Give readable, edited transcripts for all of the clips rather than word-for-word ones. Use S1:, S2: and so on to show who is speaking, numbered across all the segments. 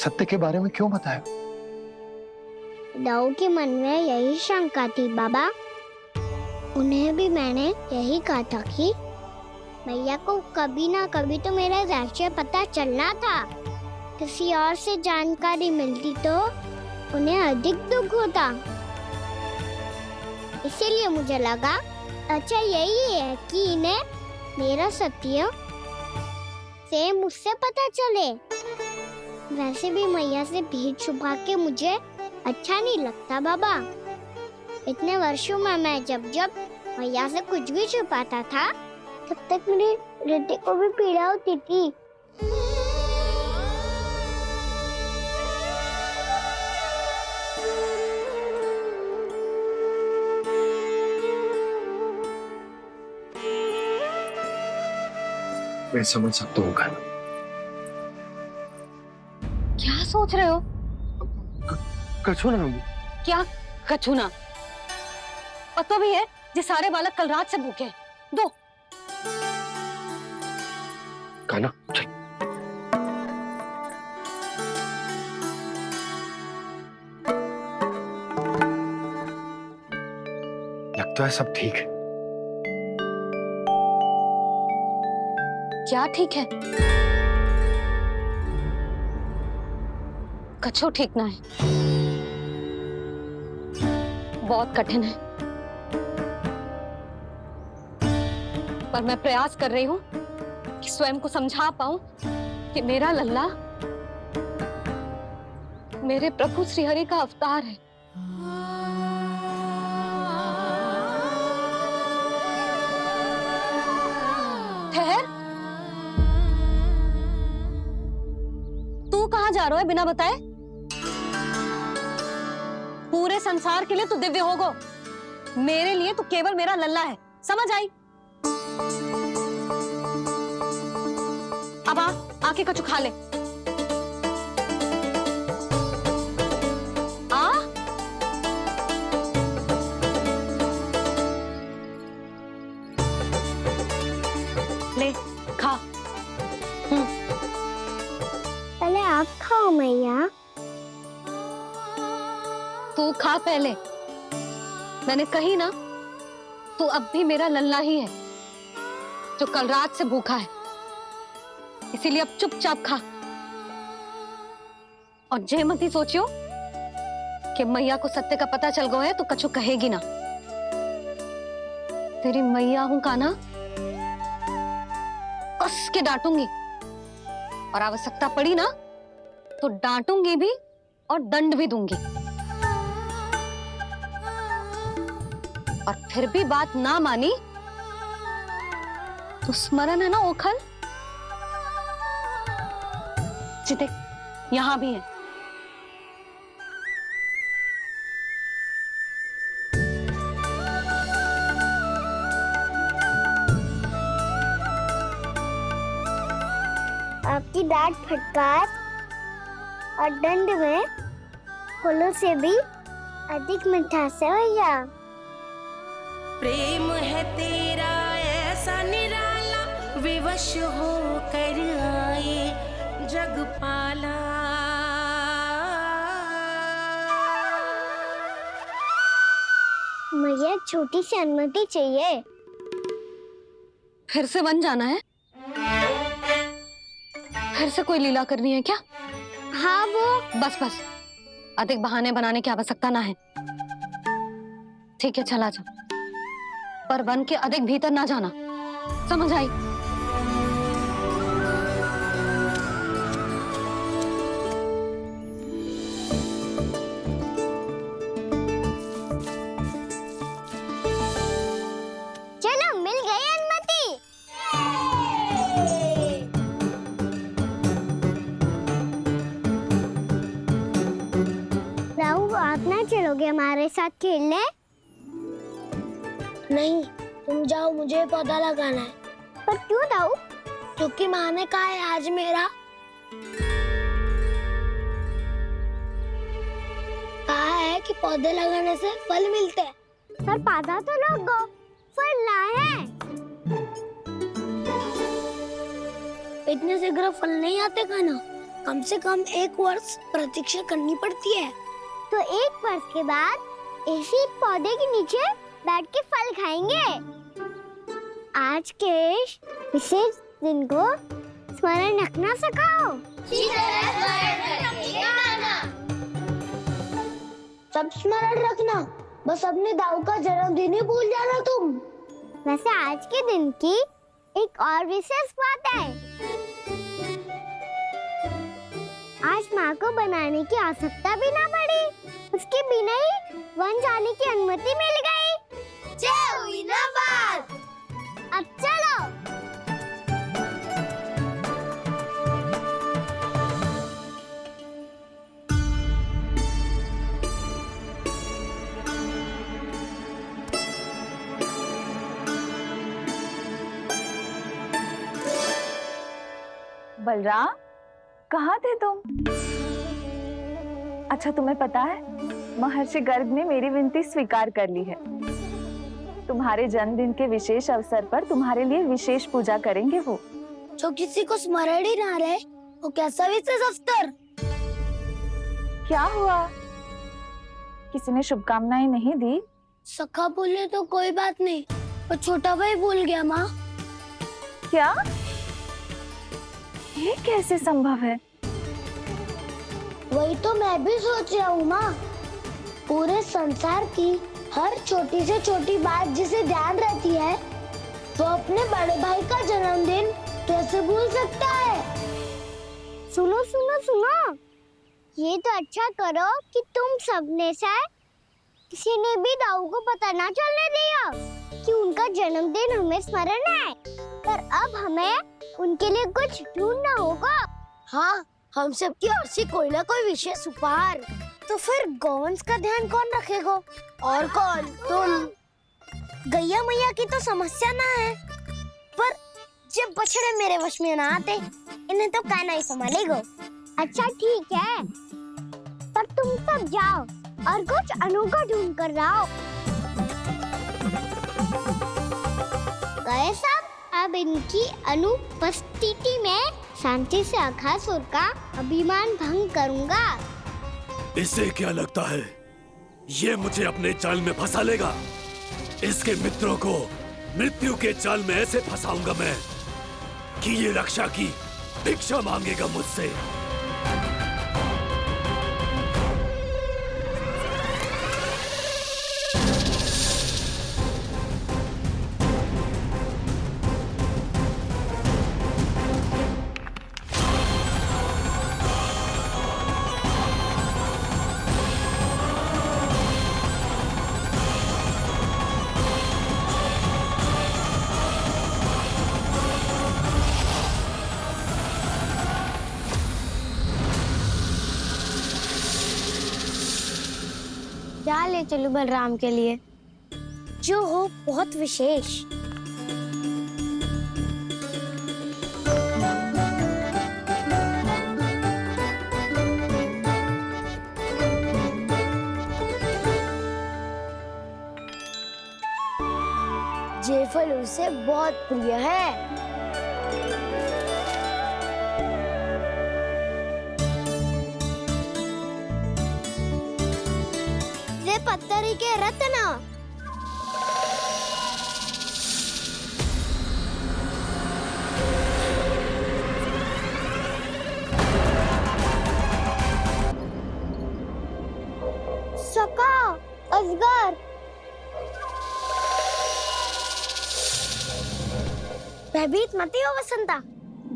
S1: सत्य के बारे में क्यों बताया?
S2: दाऊ के मन में यही शंका थी बाबा। उन्हें भी मैंने यही कहा था कि भैया को कभी ना कभी तो मेरा रहस्य पता चलना था। किसी और से जानकारी मिलती तो उन्हें अधिक दुख होता। इसीलिए मुझे लगा अच्छा यही है कि इन्हें मेरा सत्य से मुझसे पता चले। वैसे भी मैया से भीड़ छुपा के मुझे अच्छा नहीं लगता बाबा। इतने वर्षों में मैं जब जब मैया से कुछ भी छुपाता था तब तक मेरे हृदय को भी पीड़ा होती थी।
S1: मैं समझ सकता हूँ कान्हा।
S3: क्या सोच रहे हो?
S1: कछु ना।
S3: क्या कछु ना? पता भी है ये सारे बालक कल रात से भूखे हैं। दो।
S1: कान्हा चल। लगता है सब ठीक है।
S3: क्या ठीक है? कछु ठीक ना है। बहुत कठिन है, पर मैं प्रयास कर रही हूं कि स्वयं को समझा पाऊं कि मेरा लल्ला मेरे प्रभु श्रीहरि का अवतार है। ठहर, तू कहां जा रहा है बिना बताए? पूरे संसार के लिए तू दिव्य होगो, मेरे लिए तू केवल मेरा लल्ला है। समझ आई? अब आके कछु खा ले। आ ले खा।
S2: पहले आप खाओ मैया।
S3: तू खा पहले। मैंने कही ना, तू अब भी मेरा लल्ला ही है जो कल रात से भूखा है। इसीलिए अब चुपचाप खा। और जे मत ही सोचियो कि मैया को सत्य का पता चल गया है तो कछु कहेगी ना। तेरी मैया हूं कान्हा, कस के डांटूंगी और आवश्यकता पड़ी ना तो डांटूंगी भी और दंड भी दूंगी। और फिर भी बात ना मानी तो स्मरण है ना ओखल? देख यहां भी है।
S2: आपकी डांट फटकार और दंड में फूलों से भी अधिक मिठास है भैया।
S4: प्रेम है तेरा ऐसा निराला, विवश हो कर आए जगपाला।
S2: मुझे छोटी सी अनुमति चाहिए।
S3: फिर से वन जाना है? फिर से कोई लीला करनी है क्या?
S2: हाँ वो
S3: बस बस, अधिक बहाने बनाने की आवश्यकता ना है। ठीक है चला जा, पर वन के अधिक भीतर ना जाना। समझ आई?
S2: चलो मिल गई अनुमति। राहु आप ना चलोगे हमारे साथ खेलने?
S5: नहीं, तुम जाओ, मुझे पौधा लगाना है।
S2: पर क्यों राहु?
S5: क्योंकि माँ ने कहा है आज मेरा कहा है कि पौधे लगाने से फल मिलते हैं।
S2: पर पौधा तो लगो, फल ना है।
S5: इतने शीघ्र फल नहीं आते खाना। कम से कम 1 वर्ष प्रतीक्षा करनी पड़ती है।
S2: तो 1 वर्ष के बाद इसी पौधे के नीचे बैठ के फल खाएंगे। आज के इस विशेष दिन को स्मरण रखना सिखाओ।
S5: सब स्मरण रखना, बस अपने दाऊ का जन्मदिन ही भूल जाना तुम।
S2: वैसे आज के दिन की एक और विशेष बात है। आज माँ को बनाने की आवश्यकता भी ना पड़ी, उसके बिना ही वन जाने की अनुमति मिल गई। जय हुई ना बात। अब चलो।
S6: बलराम, कहाँ थे तुम? अच्छा, तुम्हें पता है महर्षि गर्ग ने मेरी विनती स्वीकार कर ली है। तुम्हारे जन्मदिन के विशेष अवसर पर तुम्हारे लिए विशेष पूजा करेंगे वो।
S5: जो किसी को स्मरण ही ना रहे, वो कैसा विशेष अवसर?
S6: क्या हुआ? किसी ने शुभकामनाएं नहीं दी?
S5: सखा बोले तो कोई बात नहीं, पर छोटा भाई भूल गया माँ।
S6: क्या? ये कैसे संभव है?
S5: वही तो मैं भी सोच रहा हूँ माँ। पूरे संसार की हर छोटी से छोटी बात जिसे ध्यान रहती है, वो अपने बड़े भाई का जन्मदिन कैसे भूल सकता है?
S2: सुनो सुनो सुनो, ये तो अच्छा करो कि तुम सबने से किसी ने भी दाऊ को पता ना चलने दिया कि उनका जन्मदिन हमें स्मरण है। पर अब हमें उनके लिए कुछ ढूंढना होगा।
S5: हाँ, हम सबकी ओर से कोई ना कोई विशेष उपहार। तो फिर गौवंश का ध्यान कौन रखेगा? और कौन? तुम। गैया मैया की तो समस्या ना है, पर जब बछड़े मेरे वश में ना आते, इन्हें तो कान्हा ही संभालेगा।
S2: अच्छा ठीक है, पर तुम सब जाओ और कुछ अनोखा ढूंढ कर लाओ। गए सब। अब इनकी अनुपस्थिति में शांति से अघासुर का अभिमान भंग करूंगा।
S7: इसे क्या लगता है ये मुझे अपने जाल में फंसा लेगा? इसके मित्रों को मृत्यु के जाल में ऐसे फंसाऊंगा मैं कि ये रक्षा की भिक्षा मांगेगा मुझसे।
S5: क्या ले चलूं बलराम के लिए जो हो बहुत विशेष? ये फल उसे बहुत प्रिय है। पत्थरी के रत्न।
S2: सका, अजगर।
S5: भयभीत मत हो वसंता,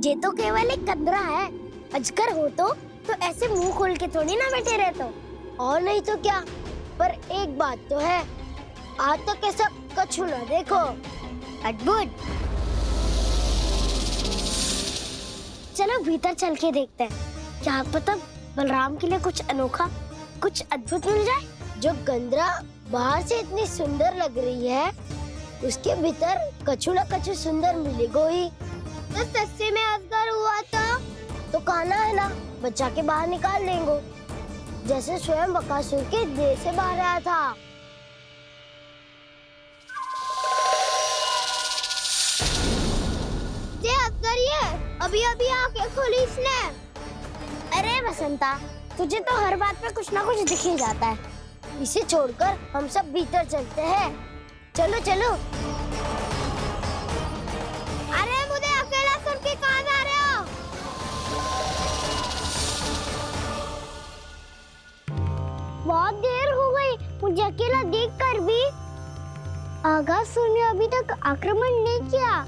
S5: ये तो केवल एक कंदरा है। अजगर हो तो ऐसे मुंह खोल के थोड़ी ना बैठे रहते। और नहीं तो क्या, पर एक बात तो है, आज तक ऐसा कछु ना देखो। अद्भुत। चलो भीतर चल के देखते हैं, क्या पता बलराम के लिए कुछ अनोखा, कुछ अद्भुत मिल जाए। जो गंदरा बाहर से इतनी सुंदर लग रही है, उसके भीतर कछु ना कछु सुंदर मिलेगा ही।
S2: तो सस्ते में अजगर हुआ
S5: तो कान्हा है ना, बच्चा के बाहर निकाल देंगे, जैसे स्वयं बकासुर के देह से बाहर आया था।
S2: ये अजगर, ये अभी अभी आंखें खोली इसने।
S5: अरे बसंता, तुझे तो हर बात पे कुछ ना कुछ दिख ही जाता है। इसे छोड़कर हम सब भीतर चलते हैं। चलो चलो। अरे मुझे अकेला सुन के कहाँ जा रहे हो? बहुत देर हो गई, मुझे अकेला देखकर भी। आगासुर ने अभी तक आक्रमण नहीं किया।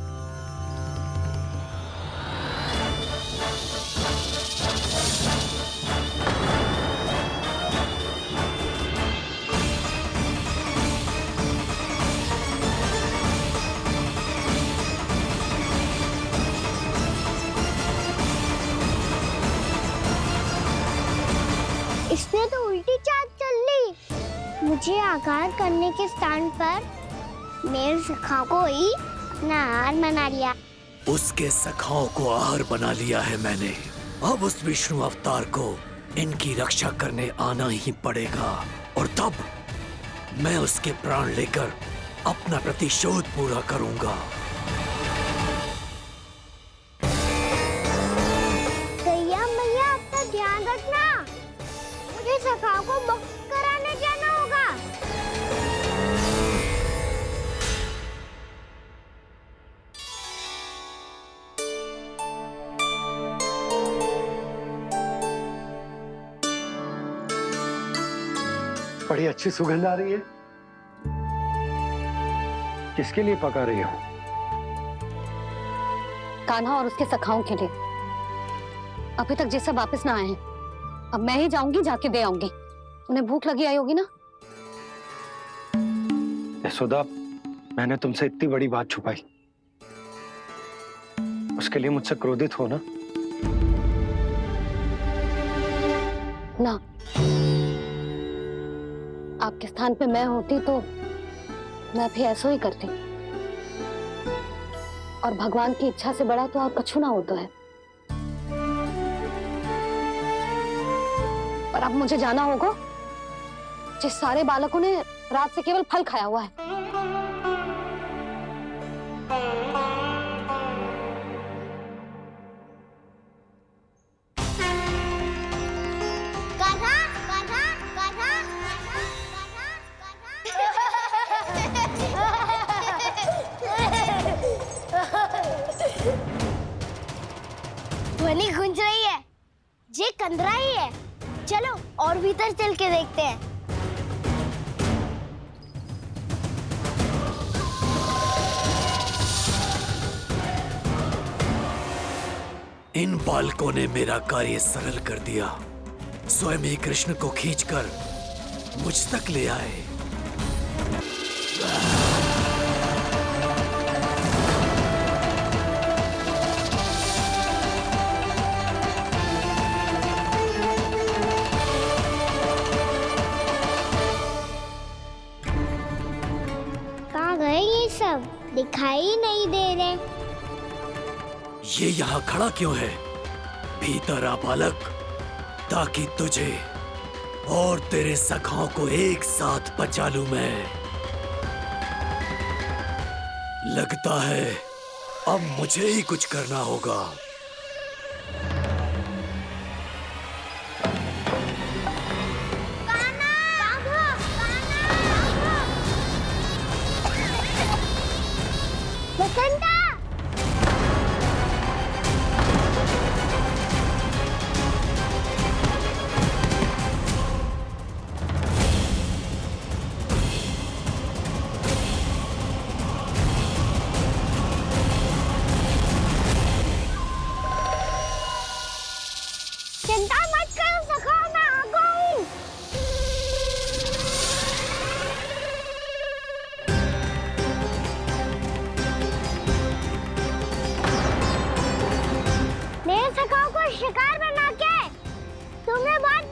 S5: इसने तो उल्टी चाल चल ली। मुझे आघात करने के स्थान पर मेरे सखा को ही अपना आहार बना लिया।
S7: उसके सखाओं को आहार बना लिया है मैंने। अब उस विष्णु अवतार को इनकी रक्षा करने आना ही पड़ेगा, और तब मैं उसके प्राण लेकर अपना प्रतिशोध पूरा करूंगा।
S2: गैया मैया, अपना ध्यान रखना। मुझे सखा को मुक्त कराने जाना होगा।
S1: बड़ी अच्छी सुगंध आ रही है। किसके लिए पका रही हो?
S3: कान्हा और उसके सखाओं के लिए। अभी तक जैसे वापस ना आए हैं, अब मैं ही जाऊंगी, जाके दे आऊंगी। उन्हें भूख लगी आई होगी ना।
S1: यशोदा, मैंने तुमसे इतनी बड़ी बात छुपाई, उसके लिए मुझसे क्रोधित हो ना?
S3: ना, आपके स्थान पे मैं होती तो मैं भी ऐसा ही करती। और भगवान की इच्छा से बड़ा तो और कछु ना होता है। और अब मुझे जाना होगा। जिस सारे बालकों ने रात से केवल फल खाया हुआ है।
S2: कान्हा, कान्हा, कान्हा,
S5: ध्वनि गूंज रही है। ये कंदरा ही है। चलो और भीतर चल के देखते हैं।
S7: इन बालकों ने मेरा कार्य सरल कर दिया। स्वयं ही कृष्ण को खींचकर मुझ तक ले आए।
S2: कहाँ गए ये सब? दिखाई नहीं दे रहे।
S7: ये यहाँ खड़ा क्यों है? भीतर आ बालक, ताकि तुझे और तेरे सखाओं को एक साथ बचा लूं मैं। लगता है अब मुझे ही कुछ करना होगा।
S2: बसंता! चिंता मत करो सखा, मैं आ गई। मेरे सखाओं को शिकार बना के तुमने बहुत